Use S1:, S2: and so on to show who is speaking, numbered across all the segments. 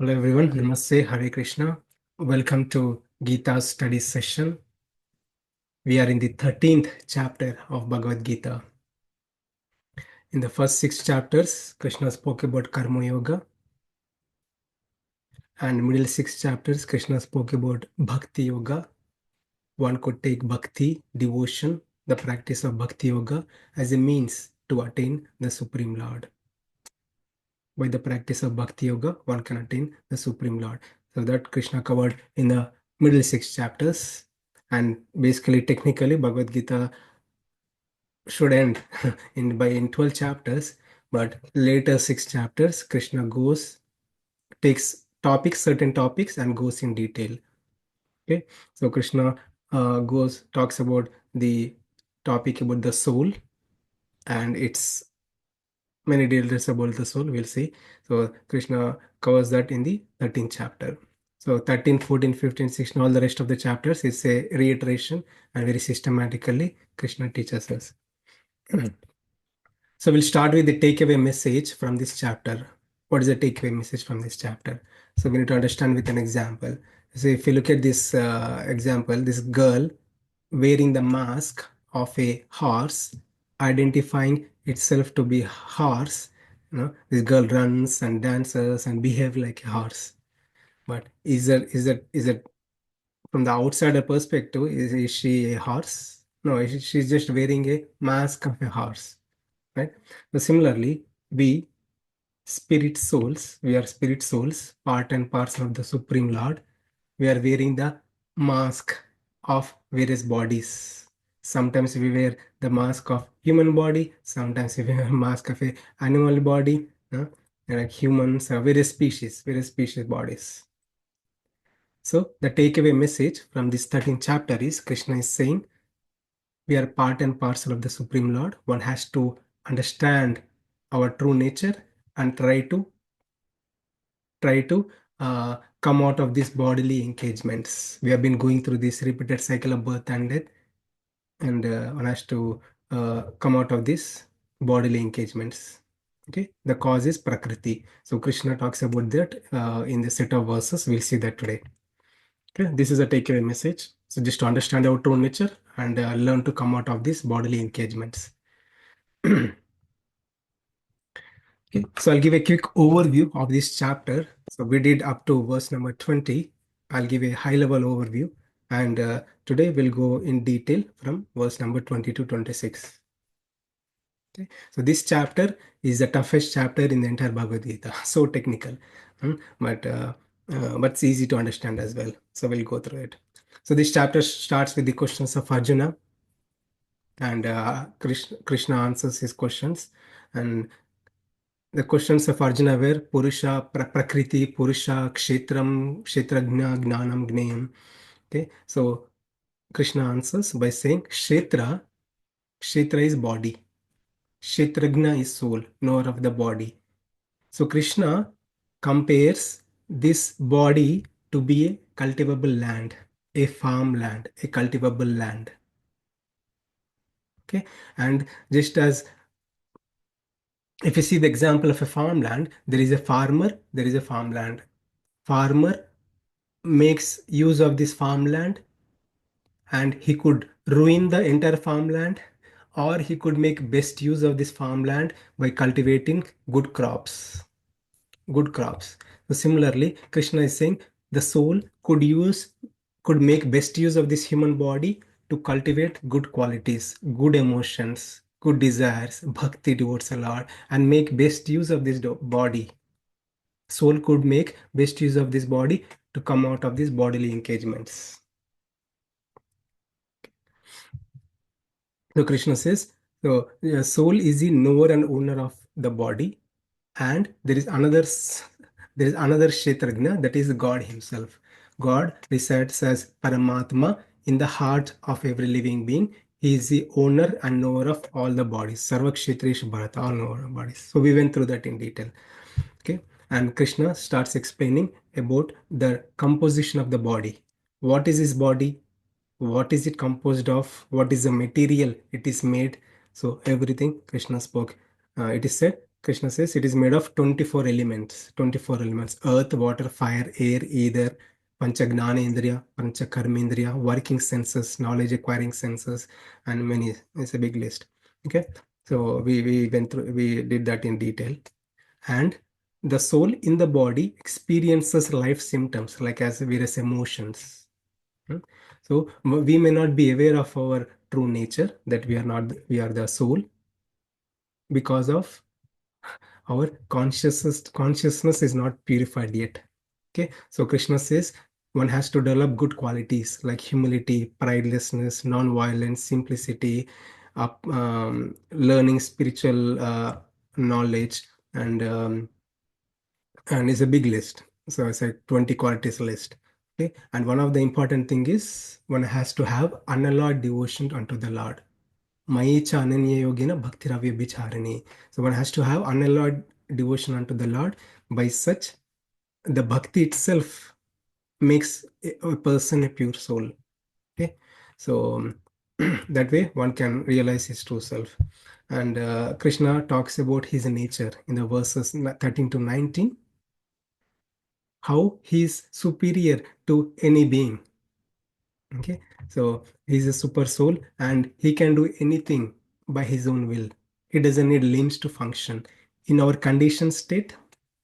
S1: Hello everyone, Namaste, Hare Krishna. Welcome to Gita's study session. We are in the 13th chapter of Bhagavad Gita. In the first 6 chapters, Krishna spoke about Karma Yoga, and middle 6 chapters, Krishna spoke about Bhakti Yoga. One could take Bhakti, devotion, the practice of Bhakti Yoga as a means to attain the Supreme Lord. By the practice of Bhakti Yoga, one can attain the Supreme Lord. So that Krishna covered in the middle 6 chapters. And basically, technically, Bhagavad Gita should end in 12 chapters, but later 6 chapters, Krishna takes certain topics and goes in detail. Okay, so Krishna talks about the topic about the soul, and it's many details about the soul, we'll see. So Krishna covers that in the 13th chapter. So 13, 14, 15, 16, all the rest of the chapters is a reiteration, and very systematically Krishna teaches us. So we'll start with the takeaway message from this chapter. What is the takeaway message from this chapter? So we need to understand with an example. So if you look at this example, this girl wearing the mask of a horse, identifying itself to be horse. This girl runs and dances and behave like a horse. But is that from the outsider perspective, is she a horse? No, she's just wearing a mask of a horse, right? So similarly, we we are spirit souls, part and parcel of the Supreme Lord. We are wearing the mask of various bodies. Sometimes we wear the mask of human body, sometimes we wear a mask of a animal body, like humans, various species bodies. So the takeaway message from this 13th chapter is Krishna is saying we are part and parcel of the Supreme Lord. One has to understand our true nature and try to come out of these bodily engagements. We have been going through this repeated cycle of birth and death, and one has to come out of these bodily engagements. Okay, the cause is Prakriti. So Krishna talks about that in the set of verses. We'll see that today. Okay, this is a takeaway message. So just to understand our true nature and learn to come out of these bodily engagements. Okay, so I'll give a quick overview of this chapter. So we did up to verse number 20. I'll give a high level overview, and today we'll go in detail from verse number 20 to 26. Okay, so this chapter is the toughest chapter in the entire Bhagavad Gita. So technical, but it's easy to understand as well. So we'll go through it. So this chapter starts with the questions of Arjuna, and Krishna answers his questions. And the questions of Arjuna were Purusha, Prakriti, Purusha, Kshetram, Kshetrajna, Gnanam, Gneyam. Okay, so Krishna answers by saying Kshetra is body, Kshetrajna is soul, knower of the body. So Krishna compares this body to be a cultivable land, a farmland, a cultivable land. Okay, and just as if you see the example of a farmland, there is a farmer, there is a farmland. Farmer makes use of this farmland, and he could ruin the entire farmland, or he could make best use of this farmland by cultivating good crops. Good crops. So similarly, Krishna is saying the soul could make best use of this human body to cultivate good qualities, good emotions, good desires, bhakti towards the Lord, and make best use of this body. Soul could make best use of this body to come out of these bodily engagements. So Krishna says, so soul is the knower and owner of the body, and there is another Kshetrajna, that is God Himself. God resides as Paramatma in the heart of every living being. He is the owner and knower of all the bodies. Sarva Kshetreshu Bharata, all knower of bodies. So we went through that in detail. Okay, and Krishna starts explaining about the composition of the body. What is his body? What is it composed of? What is the material it is made? So everything Krishna spoke. It is said Krishna says it is made of 24 elements. 24 elements: earth, water, fire, air, ether, pancha gnanendriya, pancha karmendriya, working senses, knowledge acquiring senses, and many. It's a big list. Okay, so we went through, we did that in detail. And the soul in the body experiences life symptoms like as various emotions. Hmm? So we may not be aware of our true nature, that we are not, we are the soul, because of our consciousness is not purified yet. Okay, so Krishna says one has to develop good qualities like humility, pridelessness, non-violence, simplicity, learning spiritual knowledge, and it's a big list. So it's a 20 qualities list. Okay, and one of the important thing is one has to have unalloyed devotion unto the Lord. Mai chananya yogina bhakti ravya bicharani. So one has to have unalloyed devotion unto the Lord. By such, the bhakti itself makes a person a pure soul. Okay, so that way one can realize his true self. And Krishna talks about his nature in the verses 13 to 19, how he is superior to any being. Okay, so he's a super soul and he can do anything by his own will. He doesn't need limbs to function. In our conditioned state,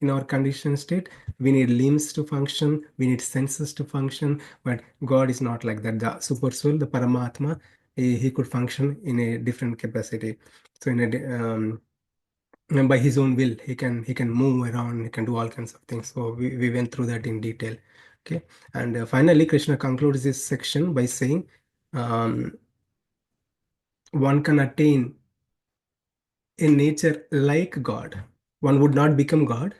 S1: in our conditioned state, we need limbs to function, we need senses to function, but God is not like that. The super soul, the Paramatma, he could function in a different capacity. So in and by his own will, he can move around, he can do all kinds of things. So we went through that in detail. Okay, and finally Krishna concludes this section by saying um, one can attain a nature like God. One would not become God.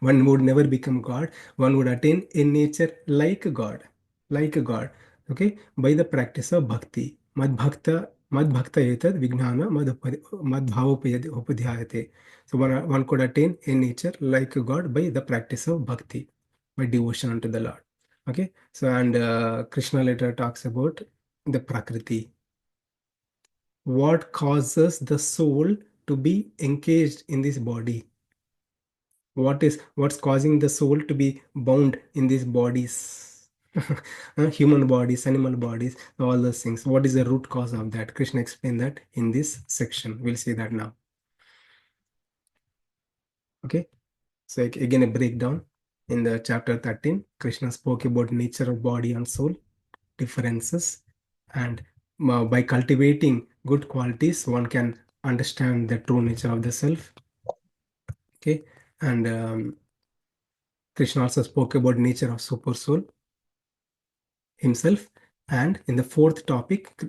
S1: One would never become God. One would attain a nature like God, like God. Okay, by the practice of bhakti. Mad bhakta etad vijnana mad upadhyayate. So one could attain a nature like God by the practice of bhakti, by devotion unto the Lord. Okay, so and Krishna later talks about the prakriti, what causes the soul to be engaged in this body, what's causing the soul to be bound in these bodies. Human bodies, animal bodies, all those things, what is the root cause of that? Krishna explained that in this section. We'll see that now. Okay, so again a breakdown. In the chapter 13, Krishna spoke about nature of body and soul, differences, and by cultivating good qualities one can understand the true nature of the self. Okay, and Krishna also spoke about nature of super soul himself. And in the fourth topic,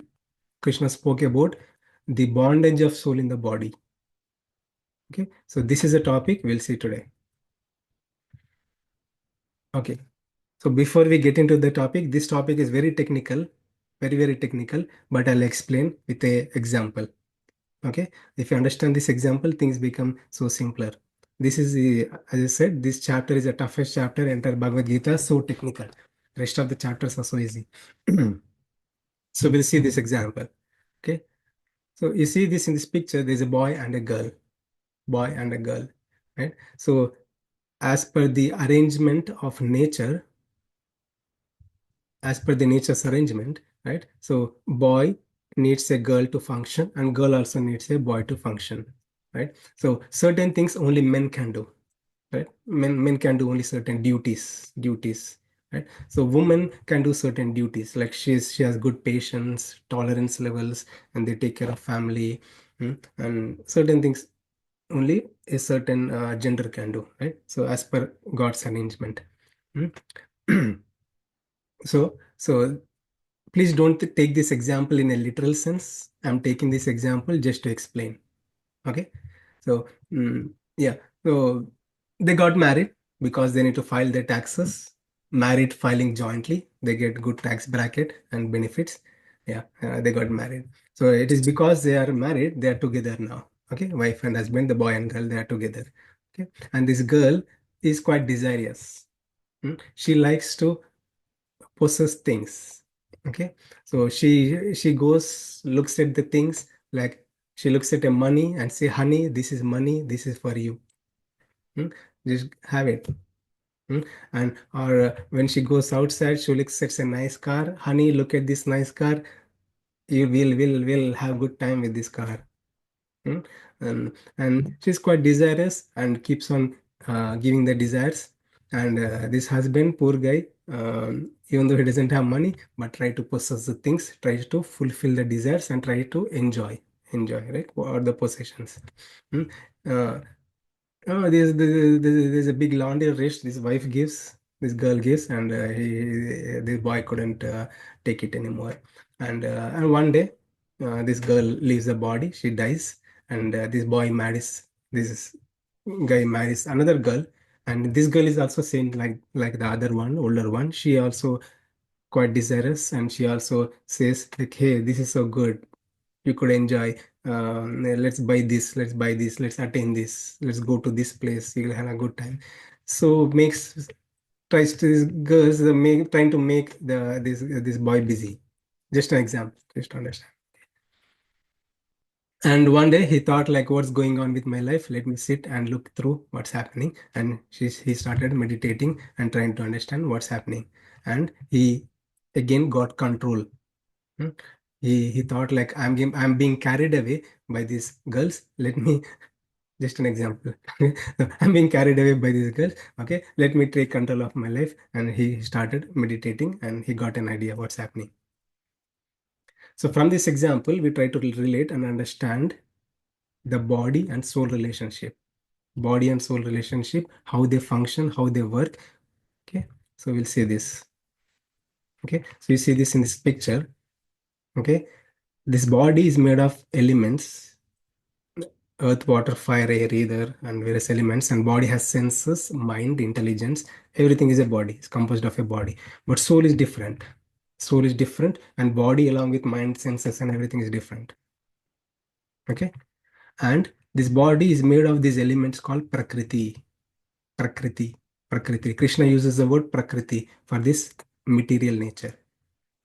S1: Krishna spoke about the bondage of soul in the body. Okay, so this is a topic we'll see today. Okay, so before we get into the topic, this topic is very technical, very technical, but I'll explain with a example. Okay, if you understand this example, things become so simpler. This is the, as I said, this chapter is the toughest chapter, entire Bhagavad Gita, so technical. Rest of the chapters are so easy. So we'll see this example. Okay, so you see this in this picture, there's a boy and a girl, boy and a girl, right? So as per the arrangement of nature, as per the nature's arrangement, right? So boy needs a girl to function and girl also needs a boy to function, right? So certain things only men can do, right? Men can do only certain duties, right? So women can do certain duties, like she has good patience, tolerance levels, and they take care of family, and certain things only a certain gender can do, right? So as per God's arrangement. So please don't take this example in a literal sense. I'm taking this example just to explain. Okay. So, yeah. So they got married because they need to file their taxes. Married filing jointly, they get good tax bracket and benefits. Yeah, they got married. So it is because they are married, they are together now. Okay, wife and husband, the boy and girl, they are together. Okay, and this girl is quite desirous. She likes to possess things. Okay, so she goes, looks at the things, like She looks at a money and say, honey, this is money, this is for you. Hmm? Just have it. Hmm? And or when she goes outside, she looks at a nice car. Honey, look at this nice car. You will have good time with this car. Hmm? And she's quite desirous and keeps on giving the desires. And this husband, poor guy, even though he doesn't have money, but try to possess the things, tries to fulfill the desires and try to enjoy, right? Or the possessions. Hmm? Uh, Oh, there's a big laundry list this wife gives, this girl gives, and this boy couldn't take it anymore. And one day, this girl leaves the body, she dies, and this guy marries another girl, and this girl is also same like the other one, older one. She also quite desirous, and she also says like, "Hey, this is so good, you could enjoy. Let's buy this, let's buy this, let's attain this, let's go to this place, you'll have a good time." So makes tries to these girls trying to make this boy busy. Just an example, just to understand. And one day he thought like, what's going on with my life? Let me sit and look through what's happening. And he started meditating and trying to understand what's happening. And he again got control. Hmm. He thought like, I'm being carried away by these girls. Let me just an example. I'm being carried away by these girls. Okay, let me take control of my life. And he started meditating and he got an idea what's happening. So from this example, we try to relate and understand the body and soul relationship. Body and soul relationship, how they function, how they work. Okay, so we'll see this. Okay, so you see this in this picture. Okay, this body is made of elements: earth, water, fire, air, ether, and various elements. And body has senses, mind, intelligence. Everything is a body. It's composed of a body. But soul is different. Soul is different, and body along with mind, senses, and everything is different. Okay, and this body is made of these elements called prakriti. Prakriti. Prakriti. Krishna uses the word prakriti for this material nature.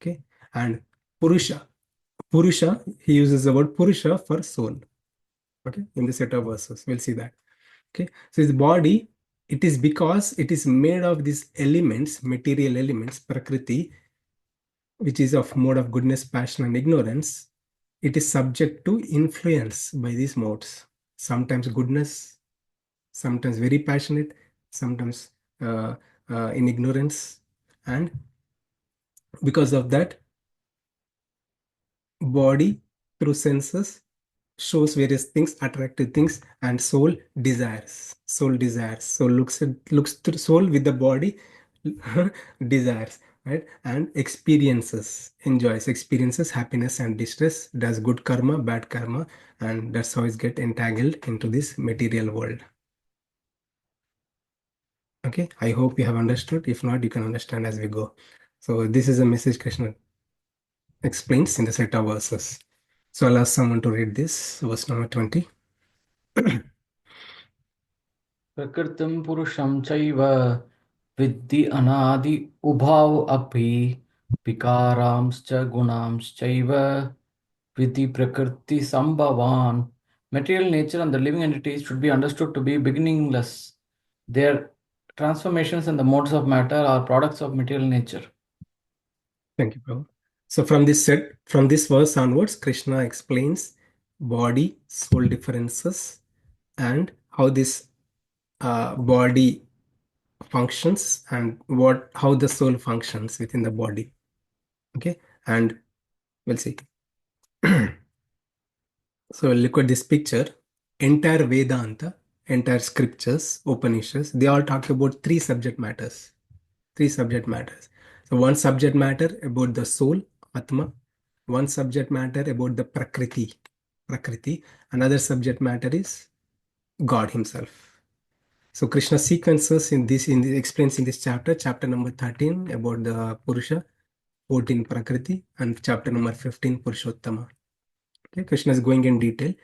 S1: Okay, and Purusha. Purusha. He uses the word Purusha for soul. Okay, in the set of verses, we'll see that. Okay, so his body, it is because it is made of these elements, material elements, prakriti, which is of mode of goodness, passion, and ignorance. It is subject to influence by these modes. Sometimes goodness, sometimes very passionate, sometimes uh, in ignorance. And because of that, body through senses shows various things, attractive things, and soul desires. Soul desires. So looks through soul with the body, desires, right? And experiences, enjoys, experiences happiness and distress, does good karma, bad karma, and that's how it get entangled into this material world. Okay, I hope you have understood. If not, you can understand as we go. So this is a message Krishna explains in the set of verses. So I'll ask someone to read this, verse number 20.
S2: प्रकृतिं पुरुषं चैव विद्धि अनादि उभाव अपि विकारांश्च गुणांश्चैव विद्धि प्रकृति संभवान्. Material nature and the living entities should be understood to be beginningless. Their transformations and the modes of matter are products of material nature.
S1: Thank you, Prabhu. So from this verse onwards, Krishna explains body, soul differences, and how this body functions and how the soul functions within the body. Okay, and we'll see. So look at this picture. Entire Vedanta, entire scriptures, Upanishads, they all talk about three subject matters. Three subject matters. So one subject matter about the soul, Atma. One subject matter about the Prakriti. Another subject matter is God Himself. So Krishna sequences explains in this chapter number 13 about the Purusha, 14 Prakriti, and chapter number 15 Purushottama. Okay, Krishna is going in detail,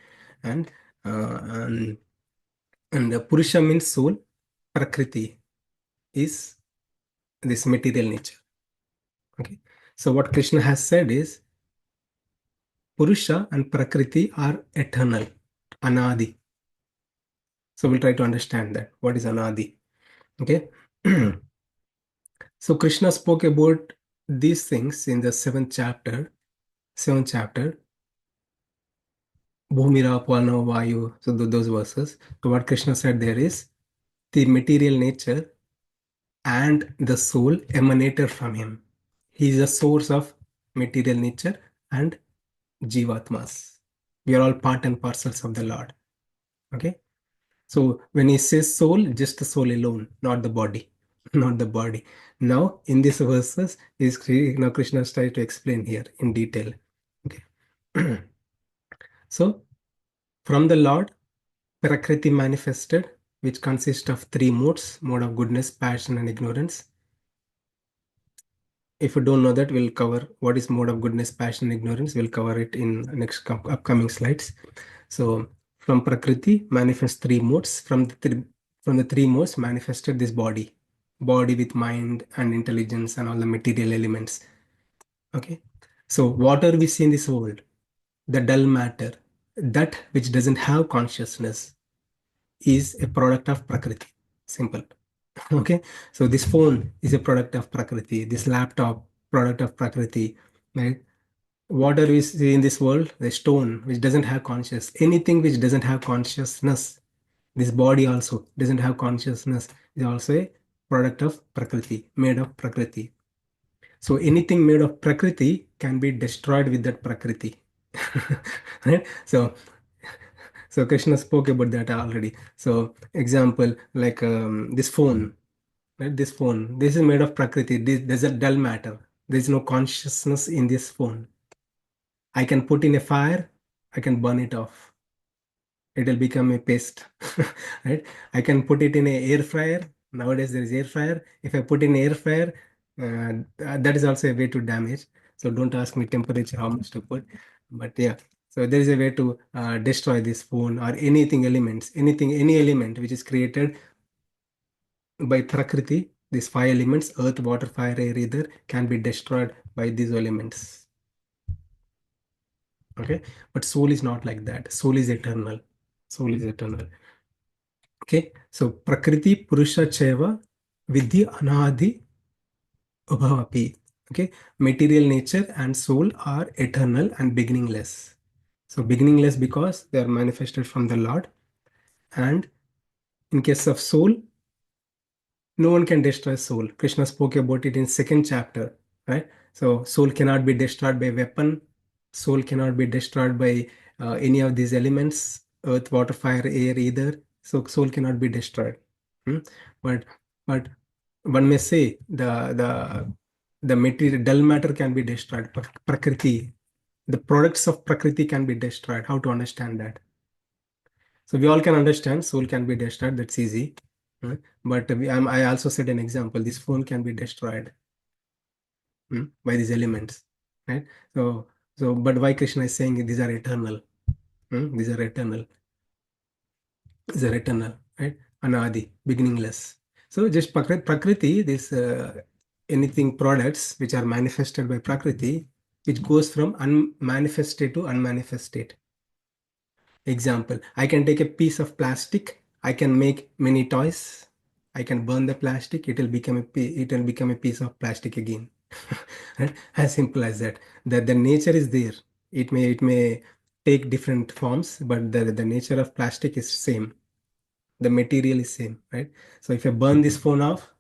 S1: and uh, and, and the Purusha means soul, Prakriti is this material nature. Okay, so what Krishna has said is Purusha and Prakriti are eternal, Anadi. So we'll try to understand that. What is Anadi? Okay. So Krishna spoke about these things in the seventh chapter. Seventh chapter. Bhumira, Pano, Vayu. So those verses. So what Krishna said there is the material nature and the soul emanated from him. He is the source of material nature and Jivatmas. We are all part and parcels of the Lord. Okay. So when he says soul, just the soul alone, not the body, not the body. Now in these verses, now Krishna is trying to explain here in detail. Okay. So from the Lord, Prakriti manifested, which consists of three modes: mode of goodness, passion, and ignorance. If you don't know that, we'll cover what is mode of goodness, passion, and ignorance. We'll cover it in next upcoming slides. So from Prakriti manifests three modes. From the three modes manifested this body with mind and intelligence and all the material elements. Okay. So whatever we see in this world, the dull matter, that which doesn't have consciousness, is a product of Prakriti. Simple. Okay. So this phone is a product of Prakriti. This laptop, product of Prakriti. Right? Water we see in this world, the stone which doesn't have conscious, anything which doesn't have consciousness, this body also doesn't have consciousness, is also a product of Prakriti, made of Prakriti. So anything made of Prakriti can be destroyed with that Prakriti. Right? So Krishna spoke about that already. So example like this phone, right? This phone, this is made of Prakriti. There's a dull matter. There's no consciousness in this phone. I can put in a fire, I can burn it off. It will become a paste, right? I can put it in a air fryer. Nowadays there is air fryer. If I put in air fryer, that is also a way to damage. So don't ask me temperature how much to put, but yeah. So there is a way to destroy this phone or anything elements, any element which is created by Prakriti. These five elements, earth, water, fire, air, ether, can be destroyed by these elements. Okay, but soul is not like that. Soul is eternal. Soul is eternal. Okay, so Prakriti Purusha Cheva Vidhi Anadi Ubhavapi. Okay, material nature and soul are eternal and beginningless. So beginningless because they are manifested from the Lord. And in case of soul, no one can destroy soul. Krishna spoke about it in second chapter, right? So soul cannot be destroyed by weapon. Soul cannot be destroyed by any of these elements, earth, water, fire, air, either. So soul cannot be destroyed. Hmm? But but one may say the material dull matter can be destroyed. Prakriti, the products of Prakriti can be destroyed. How to understand that? So we all can understand soul can be destroyed. That's easy. But I also said an example. This phone can be destroyed by these elements, right? But why Krishna is saying these are eternal? These are eternal. These are eternal, right? Anadi, beginningless. So just Prakriti, this anything products which are manifested by Prakriti, which goes from unmanifest state to unmanifest state. Example, I can take a piece of plastic, I can make many toys, I can burn the plastic, it will become a piece of plastic again. Right? As simple as that. That the nature is there. It may take different forms, but the nature of plastic is same. The material is same, right? So if I burn this phone off,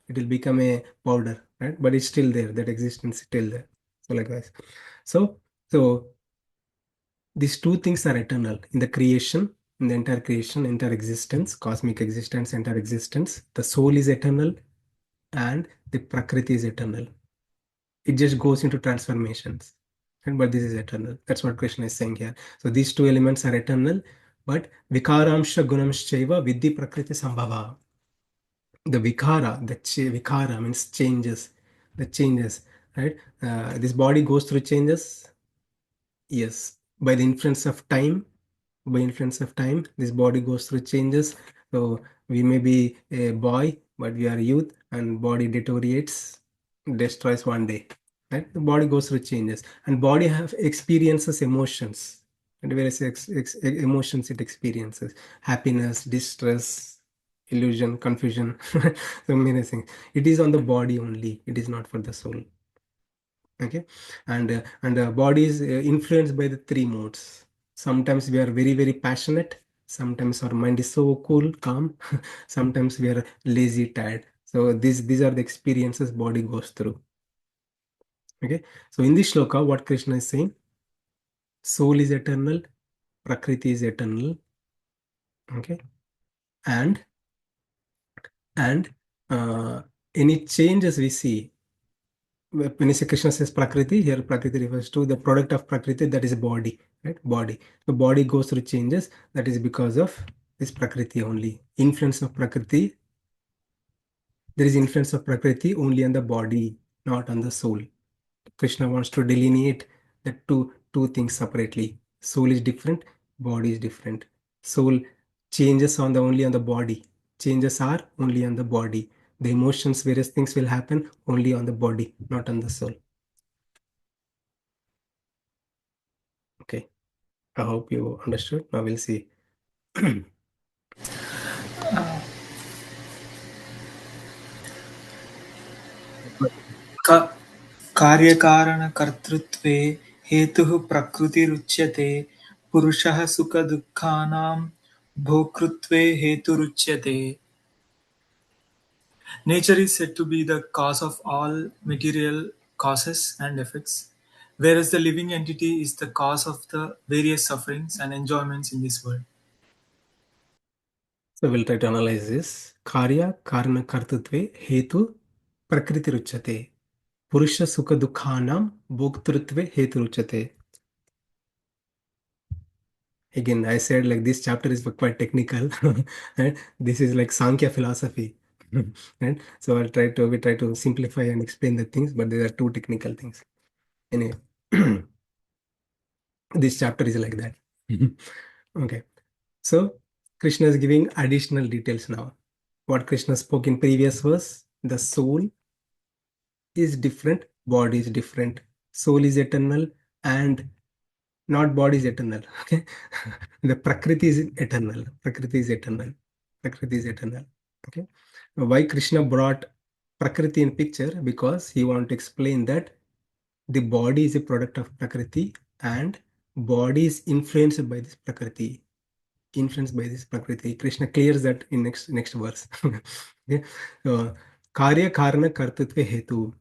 S1: it will become a powder, right? But it's still there, that existence is still there. So likewise. So these two things are eternal in the creation, in the entire creation, entire existence, cosmic existence, entire existence. The soul is eternal and the Prakriti is eternal. It just goes into transformations. But this is eternal. That's what Krishna is saying here. So these two elements are eternal, but vikaramsha gunamshchaiva vidhi prakriti sambhava. The vikara means changes. The changes, right? This body goes through changes. Yes, by the influence of time, this body goes through changes. So we may be a boy, but we are youth, and body deteriorates, destroys one day. right? The body goes through changes, and body have experiences emotions, and various emotions it experiences: happiness, distress, illusion, confusion, so many things. It is on the body only. It is not for the soul. Okay, and body is influenced by the three modes. Sometimes we are very passionate. Sometimes our mind is so cool, calm. Sometimes we are lazy, tired. So these are the experiences body goes through. Okay, so in this shloka, what Krishna is saying: soul is eternal, prakriti is eternal. Okay, and and any changes we see, when Krishna says prakriti, here prakriti refers to the product of prakriti, that is body, right? Body. The body goes through changes. That is because of this prakriti only. Influence of prakriti. There is influence of prakriti only on the body, not on the soul. Krishna wants to delineate the two things separately. Soul is different, body is different. Soul changes on the only on the body. Changes are only on the body. The emotions, various things will happen only on the body, not on the soul. Okay. I hope you understood. Now we'll see.
S3: क- कार्यकारणकर्तृत्वे हेतुः प्रकृतिरुच्यते पुरुषः सुखदुःखानां भोक्तृत्वे हेतुरुच्यते. Nature is said to be the cause of all material causes and effects, whereas the living entity is the cause of the various sufferings and enjoyments in this world.
S1: So we'll try to analyze this. Karya karana kartutve hetu prakriti ruchate. Purusha sukha dukhanam bhoktrutve hetu ruchate. Again, I said like this chapter is quite technical. And this is like Sankhya philosophy. And so we try to simplify and explain the things, but there are two technical things. Anyway, this chapter is like that. Okay. So Krishna is giving additional details now. What Krishna spoke in previous verse, the soul is different, body is different. Soul is eternal and not body is eternal. Okay. The Prakriti is eternal. Prakriti is eternal. Prakriti is eternal. Okay. Why Krishna brought Prakriti in picture? Because he wanted to explain that the body is a product of Prakriti and body is influenced by this Prakriti. Influenced by this Prakriti. Krishna clears that in next verse. Okay. Karya Karana Kartatva Hetu.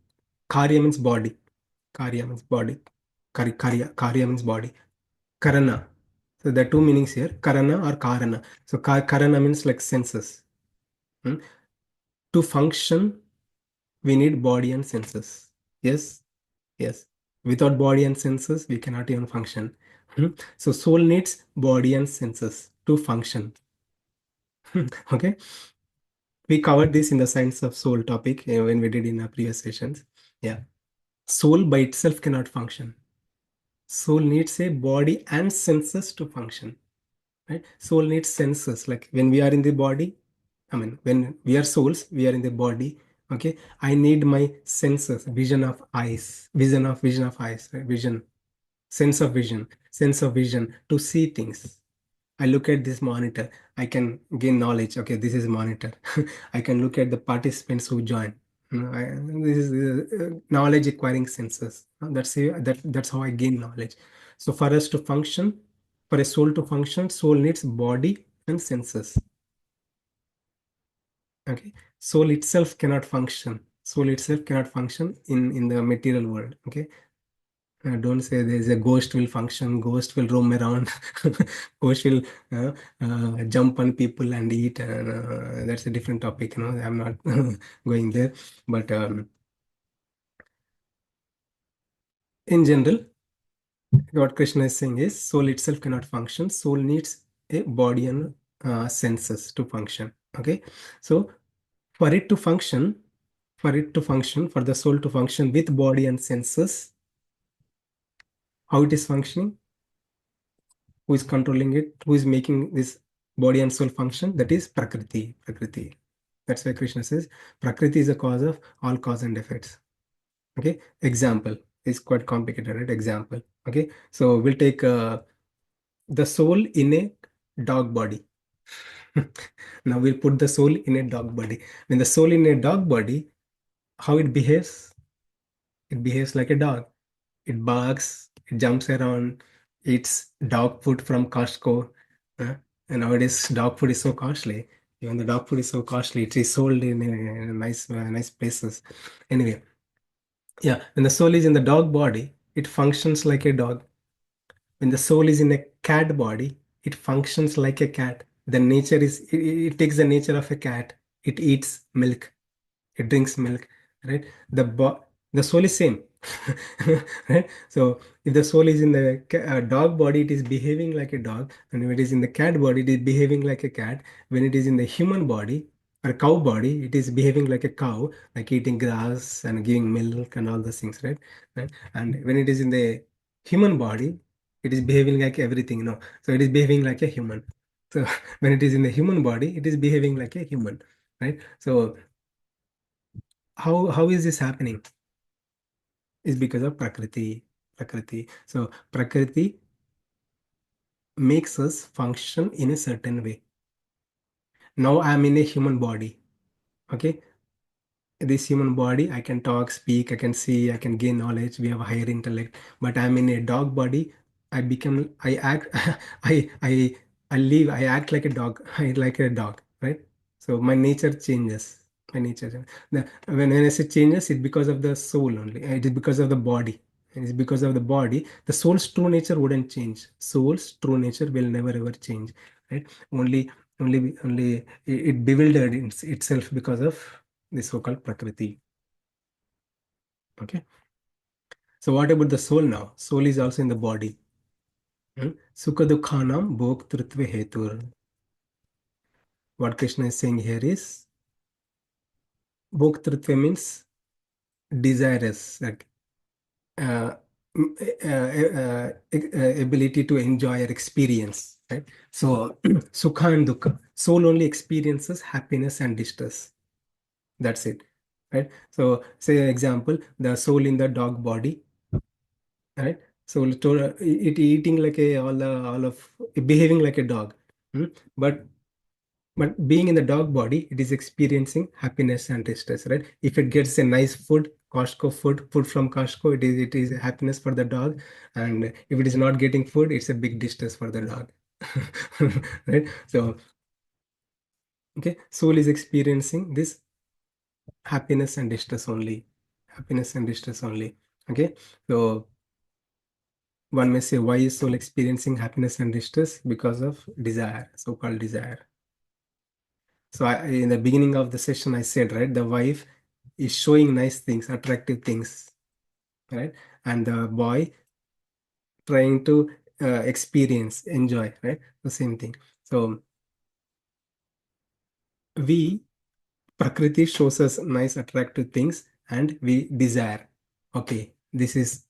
S1: Karya means body. Karya means body. Karya means body. Karana. So there are two meanings here, Karana or Karana. So Karana means like senses. Hmm? To function, we need body and senses. Yes, yes. Without body and senses, we cannot even function. Hmm? So soul needs body and senses to function. Okay. We covered this in the science of soul topic when we did in our previous sessions. Yeah. Soul by itself cannot function. Soul needs a body and senses to function. Right? Soul needs senses. Like when we are in the body, I mean, when we are souls, we are in the body. Okay. I need my senses, vision of eyes, vision of eyes, right? Vision, sense of vision to see things. I look at this monitor, I can gain knowledge. Okay, this is monitor. I can look at the participants who join. This is knowledge acquiring senses. That's how I gain knowledge. So for us to function, for a soul to function, soul needs body and senses. Okay, soul itself cannot function. Soul itself cannot function in the material world. Okay, don't say there's a ghost will function, ghost will roam around, ghost will uh, jump on people and eat. And that's a different topic. I'm not going there. But in general, what Krishna is saying is soul itself cannot function. Soul needs a body and senses to function. Okay, so for it to function, for the soul to function with body and senses, how it is functioning, who is controlling it, who is making this body and soul function, that is Prakriti. That's why Krishna says Prakriti is the cause of all cause and effects. Okay, example is quite complicated, right? Example. Okay, so we'll take the soul in a dog body. Now we'll put the soul in a dog body. When the soul in a dog body, how it behaves? It behaves like a dog. It barks, it jumps around, eats dog food from Costco. uh, and nowadays, dog food is so costly. Even the dog food is so costly, it is sold in nice places. Anyway, yeah, when the soul is in the dog body, it functions like a dog. When the soul is in a cat body, it functions like a cat. The nature is, it takes the nature of a cat. It eats milk, it drinks milk, right? The soul is same. Right? So if the soul is in the dog body, it is behaving like a dog, and if it is in the cat body, it is behaving like a cat. When it is in the human body or cow body, it is behaving like a cow, like eating grass and giving milk and all those things, right? Right? And when it is in the human body, it is behaving like everything, so it is behaving like a human. So when it is in the human body, it is behaving like a human, right? So how is this happening? Is because of Prakriti. So Prakriti makes us function in a certain way. Now I'm in a human body. Okay, this human body, I can talk, speak, I can see, I can gain knowledge, we have a higher intellect. But I'm in a dog body. I act, I live, I act like a dog. I like a dog, right? So my nature changes. My nature when I say changes, it's because of the soul only. It is because of the body. It is because of the body. The soul's true nature wouldn't change. Soul's true nature will never ever change, right? Only it bewildered itself because of the so-called Prakriti. Okay. So what about the soul now? Soul is also in the body. Sukha dukhanam bhoktrutve hetur. What Krishna is saying here is bhoktrutve means desirous, like uh, ability to enjoy or experience, right? So sukha and dukkha. Soul only experiences happiness and distress. That's it, right? So say example, the soul in the dog body, right? So it eating like a all of behaving like a dog. Hmm? but but being in the dog body, it is experiencing happiness and distress, right? If it gets a nice food, Costco food from Costco, it is a happiness for the dog. And if it is not getting food, it's a big distress for the dog. Right? So okay, soul is experiencing this happiness and distress only. Happiness and distress only. Okay. So one may say, why is soul experiencing happiness and distress? Because of desire, so-called desire. So in the beginning of the session, I said, right, the wife is showing nice things, attractive things, right? And the boy trying to experience, enjoy, right? The same thing. So we, Prakriti shows us nice, attractive things, and we desire. Okay, this is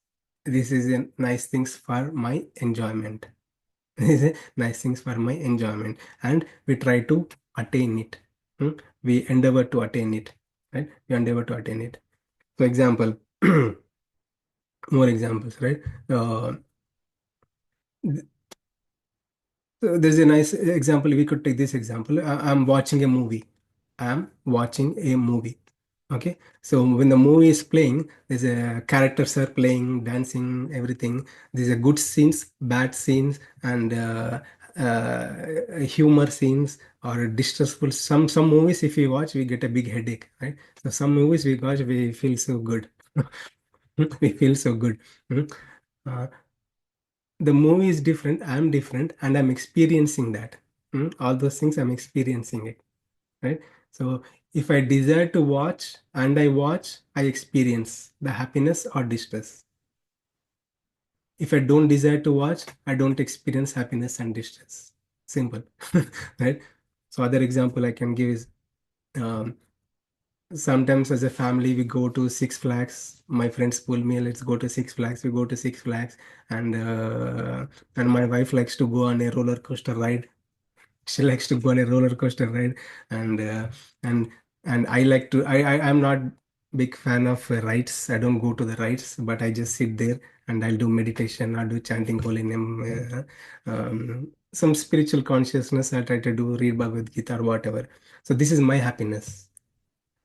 S1: a nice things for my enjoyment. These are nice things for my enjoyment, and we try to attain it. We endeavor to attain it, right? We endeavor to attain it. So example, more examples, right? Th- so there's a nice example. We could take this example. I'm watching a movie. I'm watching a movie. Okay, so when the movie is playing, there's a characters are playing, dancing, everything. There's a good scenes, bad scenes, and humor scenes or distressful. Some movies, if we watch, we get a big headache, right? So some movies we watch, we feel so good. We feel so good. Mhm. Uh, the movie is different. I'm different, and I'm experiencing that. All those things, I'm experiencing it, right? So if I desire to watch and I watch, I experience the happiness or distress. If I don't desire to watch, I don't experience happiness and distress. Simple. Right? So other example I can give is um, sometimes as a family we go to Six Flags. My friends pull me, let's go to Six Flags. We go to Six Flags, and my wife likes to go on a roller coaster ride. She likes to go on a roller coaster ride, and uh, and and I like to. I'm not big fan of rites. I don't go to the rites, but I just sit there and I'll do meditation. I'll do chanting holy name, some spiritual consciousness. I try to do read Bhagavad Gita or whatever. So this is my happiness,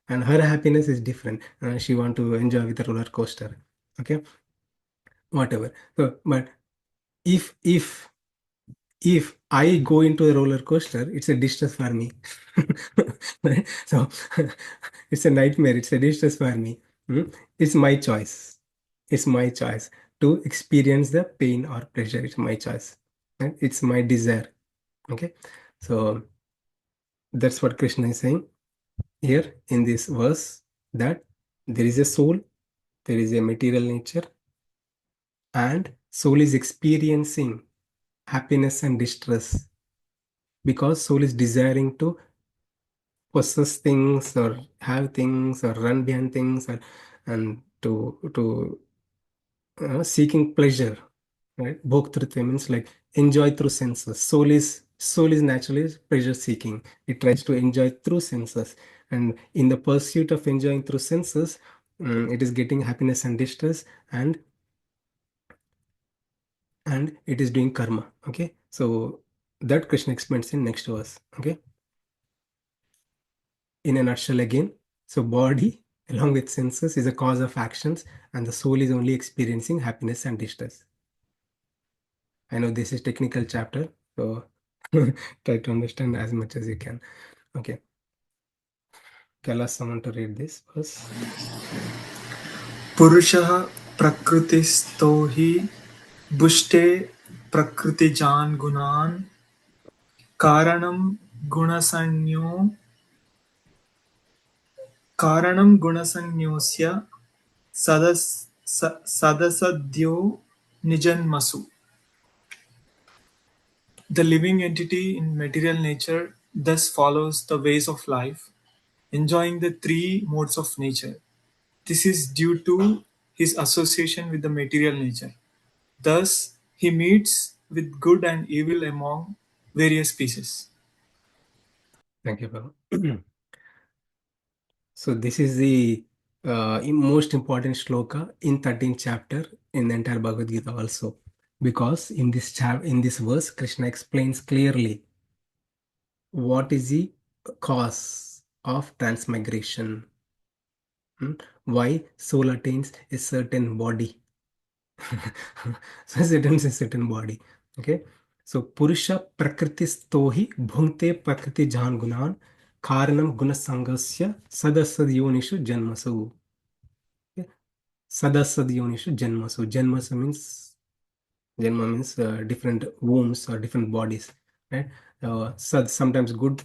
S1: and her happiness is different. She want to enjoy with a roller coaster. Okay, whatever. So, but if I go into a roller coaster, it's a distress for me. Right? So it's a nightmare. It's a distress for me. It's my choice. It's my choice to experience the pain or pleasure. It's my choice. Right? It's my desire. Okay. So that's what Krishna is saying here in this verse, that there is a soul, there is a material nature, and soul is experiencing happiness and distress because soul is desiring to possess things or have things or run behind things, or and to seeking pleasure, right? Bhoktrutva means like enjoy through senses. Soul is naturally pleasure seeking. It tries to enjoy through senses, and in the pursuit of enjoying through senses, it is getting happiness and distress, and it is doing karma. Okay, so that Krishna explains in next verse. Okay, in a nutshell again, so body along with senses is a cause of actions, and the soul is only experiencing happiness and distress. I know this is technical chapter, so try to understand as much as you can. Okay, can I ask someone to read this verse?
S3: पुरुषः प्रकृतिस्थो हि बुष्टे प्रकृतिजान् गुणान् कारणं गुणसंज्ञो कारणं गुणसंज्ञोऽस्य सदसद्यो निजन्मसु. The living entity in material nature thus follows the ways of life, enjoying the three modes of nature. This is due to his association with the material nature. Thus, he meets with good and evil among various species.
S1: Thank you, Prabhu. So this is the most important shloka in 13th chapter in the entire Bhagavad Gita also, because in this verse Krishna explains clearly what is the cause of transmigration. Why soul attains a certain body. So it attains a certain body. Okay. So Purusha Prakritistohi Bhunte Prakriti Jan Gunan Karanam Gunasangasya Sadasad Yonishu Janmasu. Okay. Sadasad Yonishu Janmasu. Janma means different wombs or different bodies. Right? Sometimes good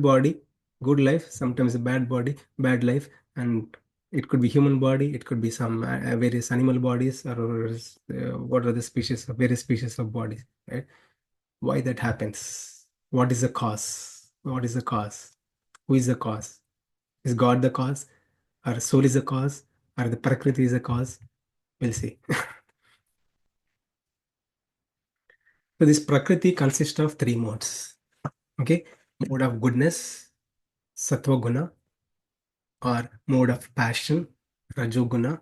S1: body, good life, sometimes a bad body, bad life, and it could be human body, it could be some various animal bodies, or what are the species of various species of bodies, right? Why that happens? What is the cause? What is the cause? Who is the cause? Is God the cause? Or soul is the cause? Or the Prakriti is the cause? We'll see. So this Prakriti consists of three modes. Okay, mode of goodness, Sattva Guna, or mode of passion, Rajoguna,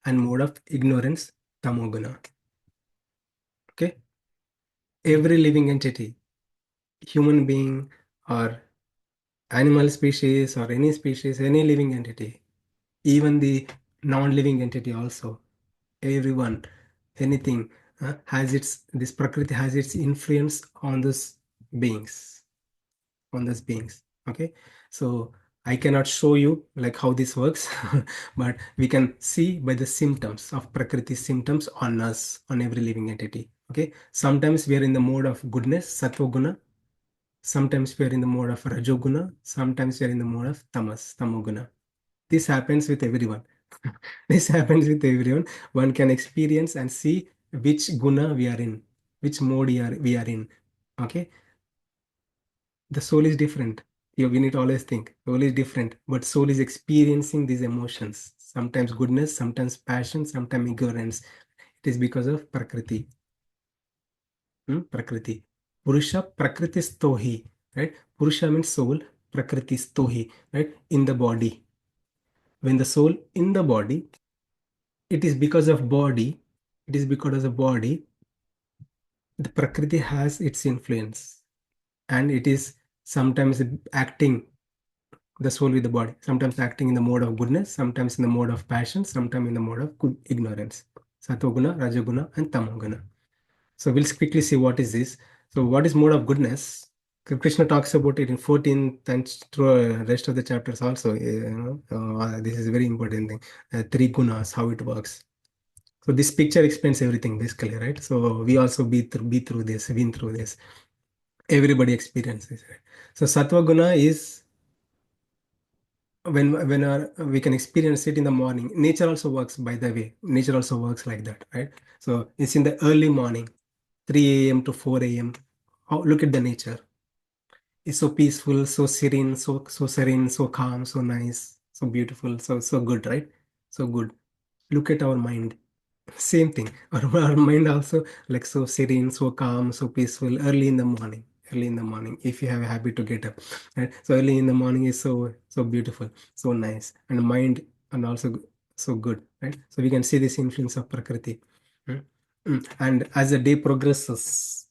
S1: and mode of ignorance, Tamoguna. Okay, every living entity, human being or animal species or any species, any living entity, even the non-living entity also, everyone, anything this Prakriti has its influence on those beings. Okay, so I cannot show you like how this works, but we can see by the symptoms of Prakriti symptoms on us, on every living entity. Okay, sometimes we are in the mode of goodness, Sattva Guna. Sometimes we are in the mode of Rajoguna. Sometimes we are in the mode of Tamoguna. This happens with everyone. This happens with everyone. One can experience and see which guna we are in, which mode we are in. Okay, the soul is different. We need to always think soul is different, but soul is experiencing these emotions. Sometimes goodness, sometimes passion, sometimes ignorance. It is because of Prakriti. Prakriti. Purusha Prakriti Stohi. Right? Purusha means soul, Prakriti Stohi. Right? In the body. when the soul in the body, it is because of body, the Prakriti has its influence, and it is sometimes acting the soul with the body, sometimes acting in the mode of goodness, sometimes in the mode of passion, sometimes in the mode of ignorance. Satoguna, Rajaguna, and Tamoguna. So we'll quickly see what is this. So what is mode of goodness? Krishna talks about it in 14th and through rest of the chapters also. This is a very important thing. Three gunas, how it works. So this picture explains everything basically, right? So we also be through this, been through this. Everybody experiences it. So Sattva guna is when we can experience it in the morning. Nature also works, by the way. Nature also works like that, right? So it's in the early morning, 3 a.m. to 4 a.m. Look at the nature. It's so peaceful, so serene, so calm, so nice, so beautiful, so good, right? So good. Look at our mind. Same thing. Our mind also like so serene, so calm, so peaceful early in the morning. Early in the morning, if you have a habit to get up, right? So early in the morning is so beautiful, so nice, and mind and also so good, right? So we can see this influence of Prakriti. Mm. And as the day progresses,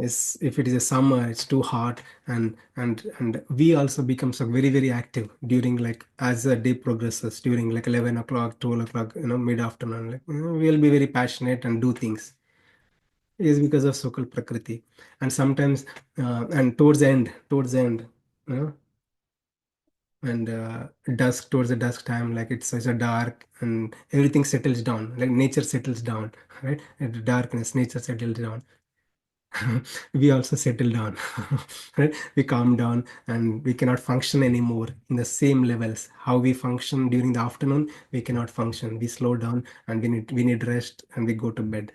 S1: is if it is a summer, it's too hot, and we also become so very active during like as the day progresses during like 11 o'clock 12 o'clock, mid afternoon, like we'll be very passionate and do things. It is because of so-called Prakriti. And sometimes and towards the end, you know and dusk, towards the dusk time, like it's such a dark and everything settles down, like nature settles down, right? And the darkness, nature settles down. We also settle down. Right? We calm down and we cannot function anymore in the same levels how we function during the afternoon. We cannot function, we slow down, and we need rest, and we go to bed.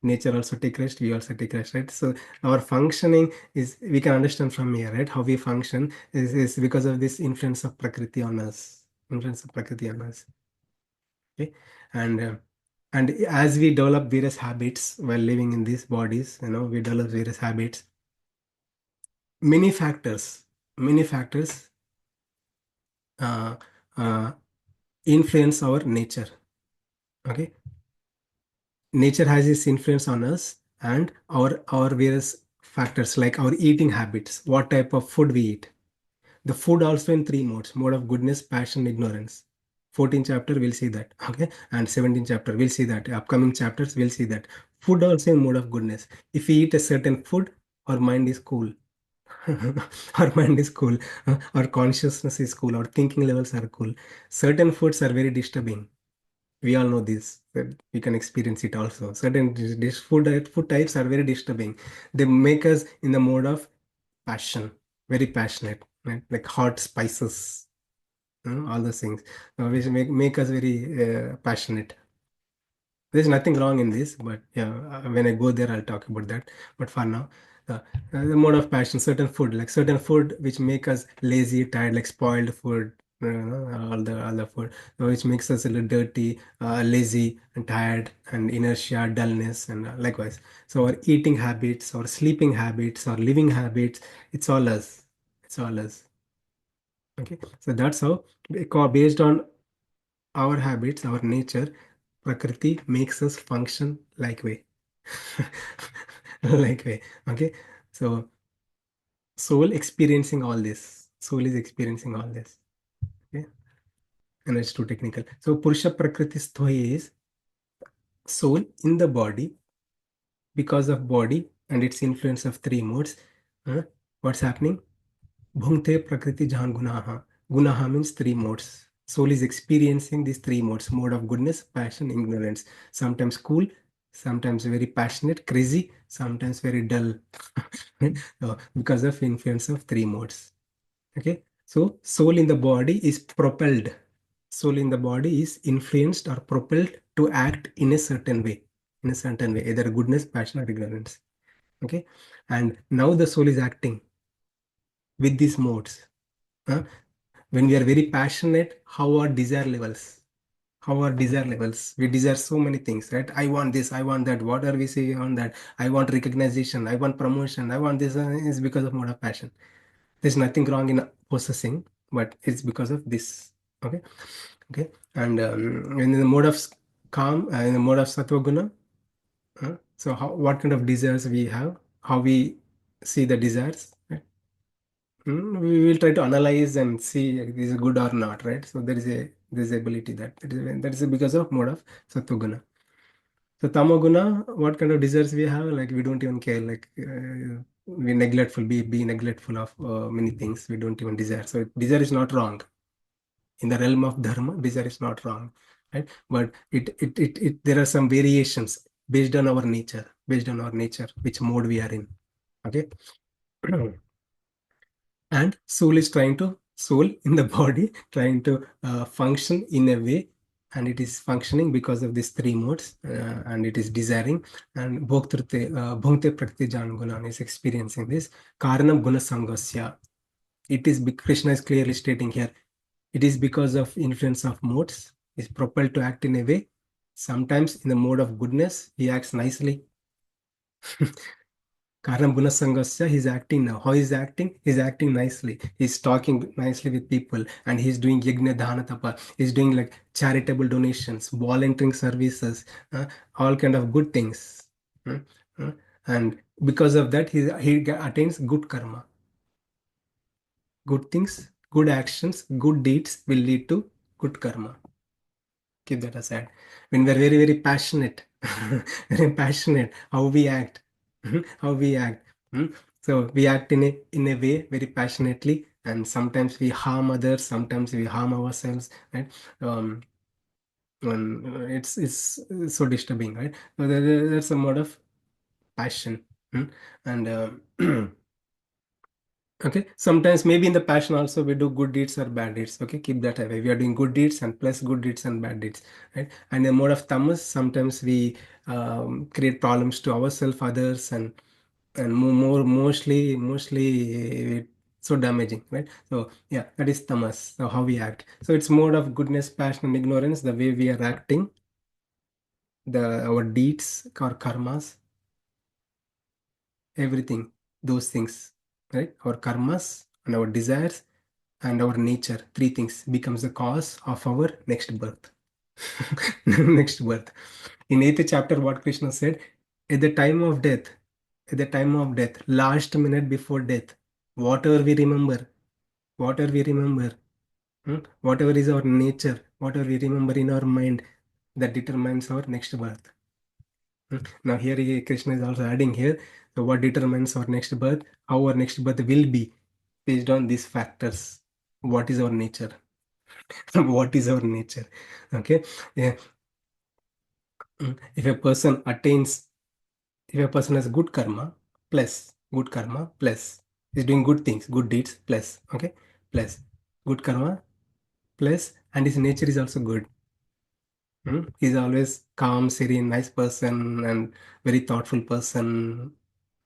S1: Nature also take rest, we also take rest, right? So our functioning is, we can understand from here, right? How we function is because of this influence of Prakriti on us. Okay. And as we develop various habits while living in these bodies, we develop various habits. Many factors uh, uh, influence our nature. Okay. Nature has its influence on us, and our various factors like our eating habits, what type of food we eat. The food also in three modes: mode of goodness, passion, ignorance. 14th chapter we'll see that. Okay. And 17th chapter we'll see that. Upcoming chapters we'll see that. Food also in mode of goodness. If we eat a certain food, our mind is cool. Our mind is cool. Our consciousness is cool. Our thinking levels are cool. Certain foods are very disturbing. We all know this, that we can experience it also. Certain food types are very disturbing. They make us in the mode of passion, very passionate, right? Like hot spices, all those things, which make us very passionate. There's nothing wrong in this, but yeah, when I go there, I'll talk about that. But for now, uh, the mode of passion, certain food which make us lazy, tired, like spoiled food, all the food, which makes us a little dirty, lazy, and tired, and inertia, dullness, and likewise. So our eating habits, our sleeping habits, our living habits, it's all us. It's all us. Okay, so that's how, based on our habits, our nature, Prakriti makes us function like way. Like way. Okay. So soul is experiencing all this. Okay. And it's too technical. So Purusha Prakriti Sthoya is soul in the body, because of body and its influence of three modes. uh, what's happening? Bhungte Prakriti Jahan Gunaha. Gunaha means three modes. Soul is experiencing these three modes: mode of goodness, passion, ignorance. Sometimes cool, sometimes very passionate, crazy, sometimes very dull. Because of influence of three modes. Okay. So soul in the body is propelled. Soul in the body is influenced or propelled to act in a certain way. Either goodness, passion, or ignorance. Okay. And now the soul is acting with these modes. Huh? When we are very passionate, how our desire levels? We desire so many things, right? I want this, I want that. What are we saying on that? I want recognition, I want promotion, I want this. Is because of mode of passion. There's nothing wrong in possessing, but it's because of this. Okay, okay, and in the mode of calm, in the mode of sattva guna, so what kind of desires we have, how we see the desires, right? We will try to analyze and see if this is good or not, right? So there is ability that is because of mode of sattva guna. So tamoguna, what kind of desires we have? Like we don't even care. Like we neglectful, be neglectful of many things. We don't even desire. So desire is not wrong in the realm of dharma. Desire is not wrong, right? But there are some variations based on our nature, which mode we are in. Okay, and soul in the body trying to function in a way, and it is functioning because of these three modes, and it is desiring, and bhukte prakriti jangunan is experiencing this karanam guna sangasya. It is Krishna is clearly stating here, it is because of influence of modes is propelled to act in a way. Sometimes in the mode of goodness he acts nicely. Karam Gunasangasya, he's acting now. How he's acting? He's acting nicely. He's talking nicely with people, and he's doing yajna dana tapa. He's doing like charitable donations, volunteering services, all kind of good things. uh, uh, and because of that, he attains good karma. Good things, good actions, good deeds will lead to good karma. Keep that aside. When we're very, very passionate, very passionate, how we act, how we act. hmm? So we act in a way very passionately, and sometimes we harm others, sometimes we harm ourselves, right? Um, and it's so disturbing, right? So there's a mode of passion, and okay, sometimes maybe in the passion also we do good deeds or bad deeds. Okay, keep that away. We are doing good deeds and plus good deeds and bad deeds, right? And in mode of tamas, sometimes we create problems to ourselves, others, and mostly so damaging, right? So yeah, that is tamas. So how we act. So it's mode of goodness, passion, and ignorance. The way we are acting, our deeds or karmas, everything, those things, right? Our karmas and our desires and our nature, three things becomes the cause of our next birth. Next birth. In eighth chapter, what Krishna said, at the time of death, last minute before death, whatever we remember, whatever is our nature, whatever we remember in our mind, that determines our next birth. Now here Krishna is also adding here, so what determines our next birth, how our next birth will be based on these factors. What is our nature? What is our nature? Okay, yeah. If a person attains, if a person has good karma plus is doing good things, good deeds plus, okay, plus good karma plus, and his nature is also good. He's always calm, serene, nice person, and very thoughtful person,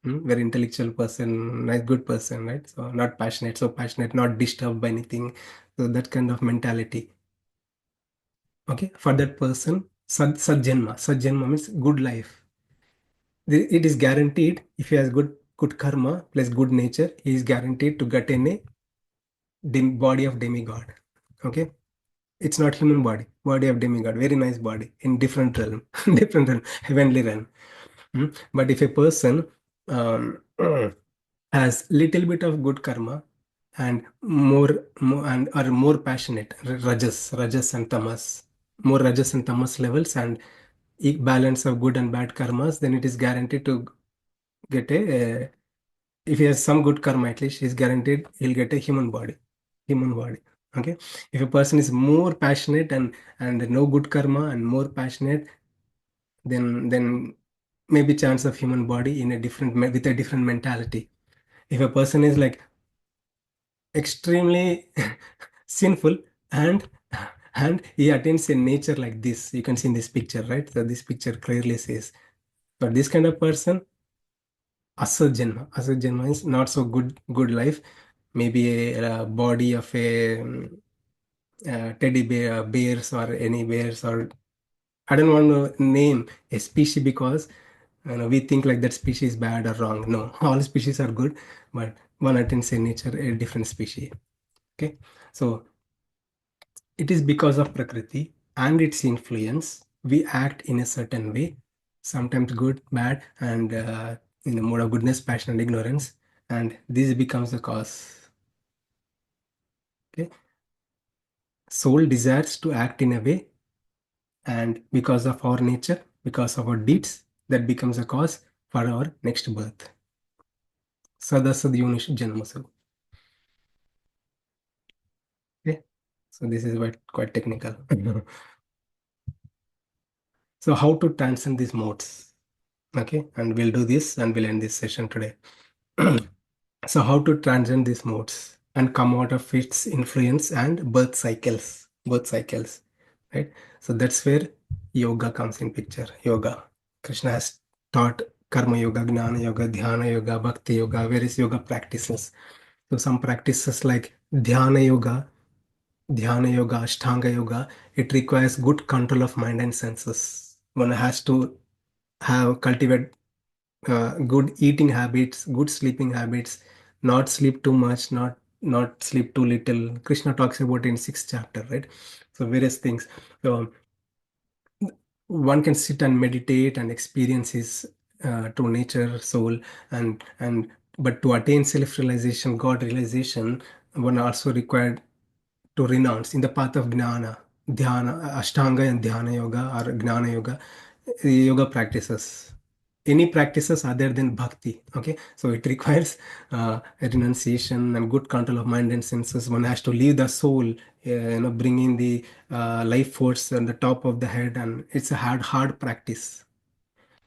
S1: very intellectual person, nice, good person, right? So not passionate, so passionate, not disturbed by anything. So that kind of mentality. Okay, for that person, Sajjanma means good life. It is guaranteed if he has good karma plus good nature, he is guaranteed to get in a body of demigod. Okay, it's not human body of demigod, very nice body in different realm, different realm, heavenly realm. But if a person um, has little bit of good karma and more and are more passionate, rajas and tamas, more rajas and tamas levels, and balance of good and bad karmas, then it is guaranteed to get if he has some good karma, at least he's guaranteed he'll get a human body. Okay, if a person is more passionate and no good karma and more passionate, then maybe chance of human body in a with a different mentality. If a person is like extremely sinful and he attains a nature like this, you can see in this picture, right? So this picture clearly says, for this kind of person, asat janma is not so good life. Maybe a body of a teddy bears or any bears, or I don't want to name a species because we think like that species is bad or wrong. No, all species are good, but one attains a nature a different species. Okay, so it is because of Prakriti and its influence, we act in a certain way, sometimes good, bad, and in the mode of goodness, passion, and ignorance, and this becomes the cause. Okay, soul desires to act in a way, and because of our nature, because of our deeds, that becomes a cause for our next birth. Sadasad Janmasu. Okay, so this is quite technical. So how to transcend these modes? Okay, and we'll do this and we'll end this session today. So how to transcend these modes and come out of its influence and birth cycles, right? So that's where yoga comes in picture. Yoga, Krishna has taught karma yoga, gnana yoga, dhyana yoga, bhakti yoga, various yoga practices. So some practices like dhyana yoga, ashtanga yoga, it requires good control of mind and senses. One has to have cultivate good eating habits, good sleeping habits, not sleep too much, not sleep too little. Krishna talks about in sixth chapter, right? So various things. So one can sit and meditate and experience his true nature, soul, and but to attain self-realization, God realization, one also required to renounce in the path of gnana, dhyana, ashtanga and dhyana yoga or gnana yoga, yoga practices. Any practices other than bhakti. Okay, so it requires a renunciation and good control of mind and senses. One has to leave the soul, bring in the life force on the top of the head, and it's a hard practice.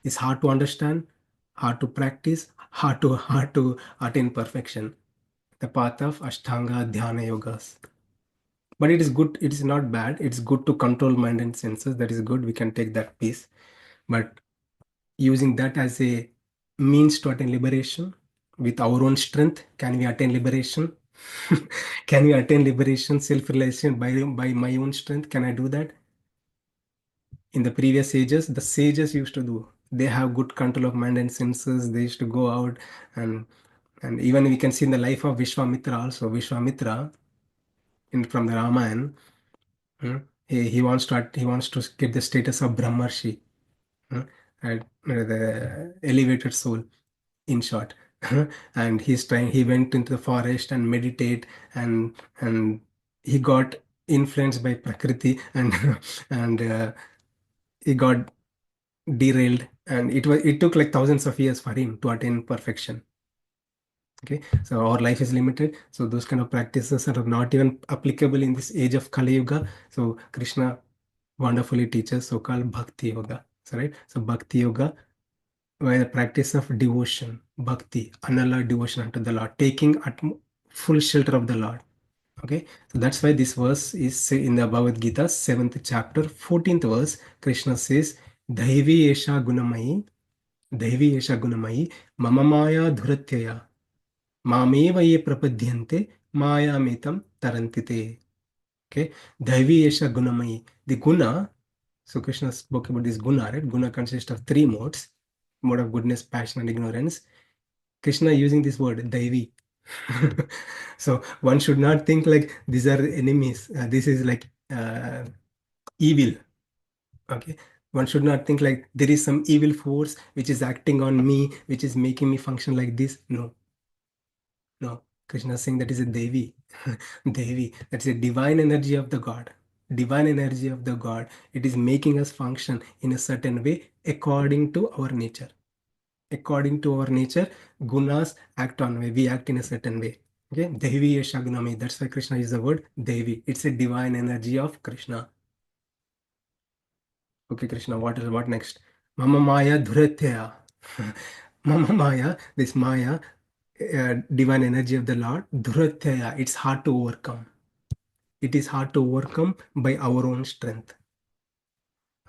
S1: It's hard to understand, hard to practice, hard to attain perfection. The path of Ashtanga Dhyana yogas. But it is good, it is not bad. It's good to control mind and senses. That is good. We can take that piece. But using that as a means to attain liberation with our own strength, can we attain liberation? Can we attain liberation, self-realization by my own strength? Can I do that? In the previous ages, the sages used to do. They have good control of mind and senses. They used to go out and even we can see in the life of Vishwamitra also. Vishwamitra from the Ramayana, he wants to get the status of Brahmarshi, and the elevated soul, in short. And he went into the forest and meditate, and he got influenced by Prakriti, and and he got derailed, and it took like thousands of years for him to attain perfection. Okay, so our life is limited, so those kind of practices are not even applicable in this age of Kali Yuga. So Krishna wonderfully teaches so-called Bhakti Yoga. So right, so Bhakti Yoga, where the practice of devotion, bhakti, unalloyed devotion unto the Lord, taking full shelter of the Lord. Okay, so that's why this verse is in the Bhagavad Gita, 7th chapter, 14th verse. Krishna says, Daivi Esha Gunamayi, Daivi Esha Gunamayi, Mama Maya Dhuratyaya, Mameva Ye Prapadyante, Maya Metam Tarantite. Okay, Daivi Esha Gunamayi. The guna, so Krishna spoke about this guna, right? Guna consists of three modes: mode of goodness, passion, and ignorance. Krishna using this word, Daivi. So one should not think like these are enemies. This is like evil. Okay. One should not think like there is some evil force which is acting on me, which is making me function like this. No, no. Krishna is saying that is a Devi. Devi. That's a divine energy of the God. Divine energy of the God. It is making us function in a certain way according to our nature. According to our nature, gunas act on way. We act in a certain way. Okay, Devi Yashagunami. That's why Krishna uses the word Devi. It's a divine energy of Krishna. Okay, Krishna, what next? Mama Maya Dhuratya. Mama Maya, this Maya, divine energy of the Lord, Dhuratya. It's hard to overcome. It is hard to overcome by our own strength.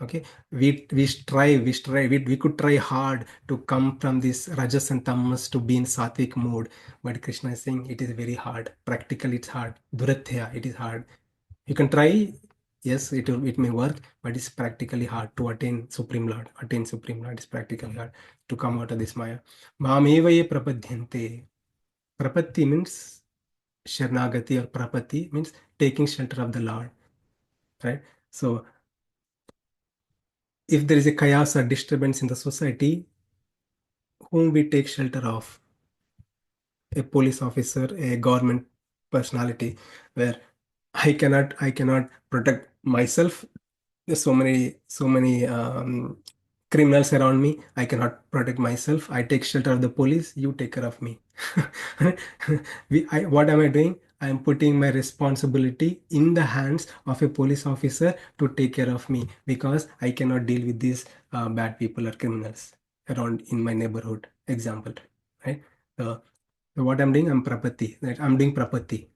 S1: Okay, we could try hard to come from this rajas and tamas to be in sattvic mode, but Krishna is saying it is very hard. Practically it's hard. Duratya, it is hard. You can try, yes, it may work, but it's practically hard to attain supreme lord is practically hard to come out of this maya. Mameva ye prapadyante. Prapatti means Sharanagati, or prapati means taking shelter of the Lord. right? So if there is a chaos or disturbance in the society, whom we take shelter of? A police officer, a government personality, where I cannot protect myself. There's so many criminals around me. I cannot protect myself. I take shelter of the police. You take care of me. What am I doing? I am putting my responsibility in the hands of a police officer to take care of me, because I cannot deal with these bad people or criminals around in my neighborhood. Example, right? So what I'm doing, I'm prapati. Right? I'm doing prapati.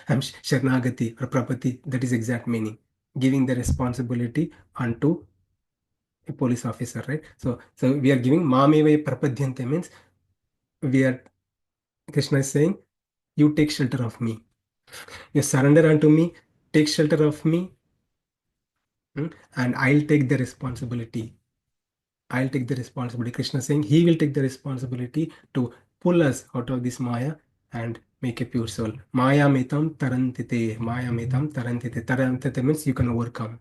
S1: I'm Sharnagati or prapati. That is exact meaning. Giving the responsibility unto a police officer, right? So we are giving Mameva Prapadyante means we are, Krishna is saying, you take shelter of me. You surrender unto me, take shelter of me, and I'll take the responsibility. I'll take the responsibility. Krishna is saying he will take the responsibility to pull us out of this Maya and make a pure soul. Maya metam tarantite. Maya metam tarantite. Tarantite means you can overcome.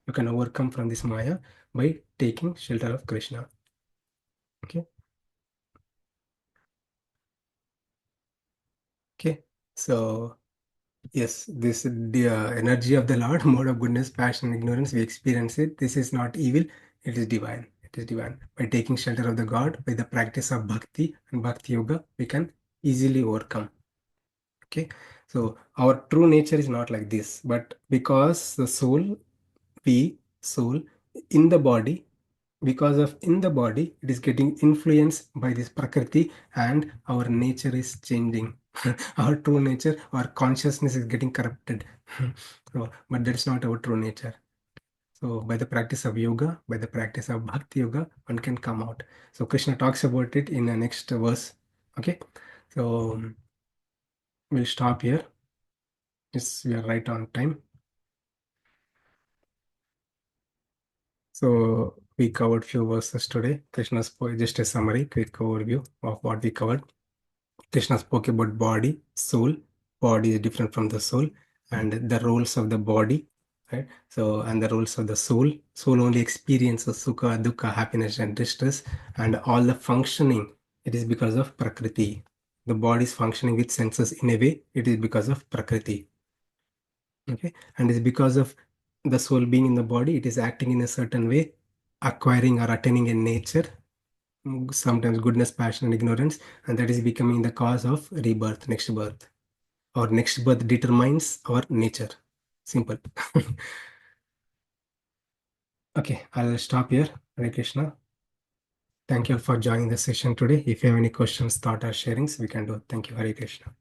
S1: You can overcome from this Maya by taking shelter of Krishna. Okay. Okay. So yes, this the energy of the Lord, mode of goodness, passion, ignorance, we experience it. This is not evil, it is divine. It is divine. By taking shelter of the God, by the practice of bhakti and bhakti yoga, we can easily overcome. Okay, so our true nature is not like this, but because the soul, soul in the body, because of in the body, it is getting influenced by this prakriti, and our nature is changing. Our true nature, our consciousness is getting corrupted. So, but that's not our true nature. So by the practice of yoga, by the practice of bhakti yoga, one can come out. So Krishna talks about it in the next verse. Okay, so we'll stop here. Yes, we are right on time. So we covered few verses today. Krishna spoke just a summary, quick overview of what we covered. Krishna spoke about body, soul. Body is different from the soul, and the roles of the body, right? So, and the roles of the soul. Soul only experiences sukha, dukkha, happiness, and distress, and all the functioning. It is because of prakriti. The body is functioning with senses in a way. It is because of prakriti. Okay, and it's because of the soul being in the body. It is acting in a certain way, acquiring or attaining a nature, sometimes goodness, passion, and ignorance, and that is becoming the cause of rebirth, next birth. Or next birth determines our nature. Simple. Okay, I'll stop here. Hare Krishna. Thank you for joining the session today. If you have any questions, thought, or sharings, we can do. Thank you. Hare Krishna.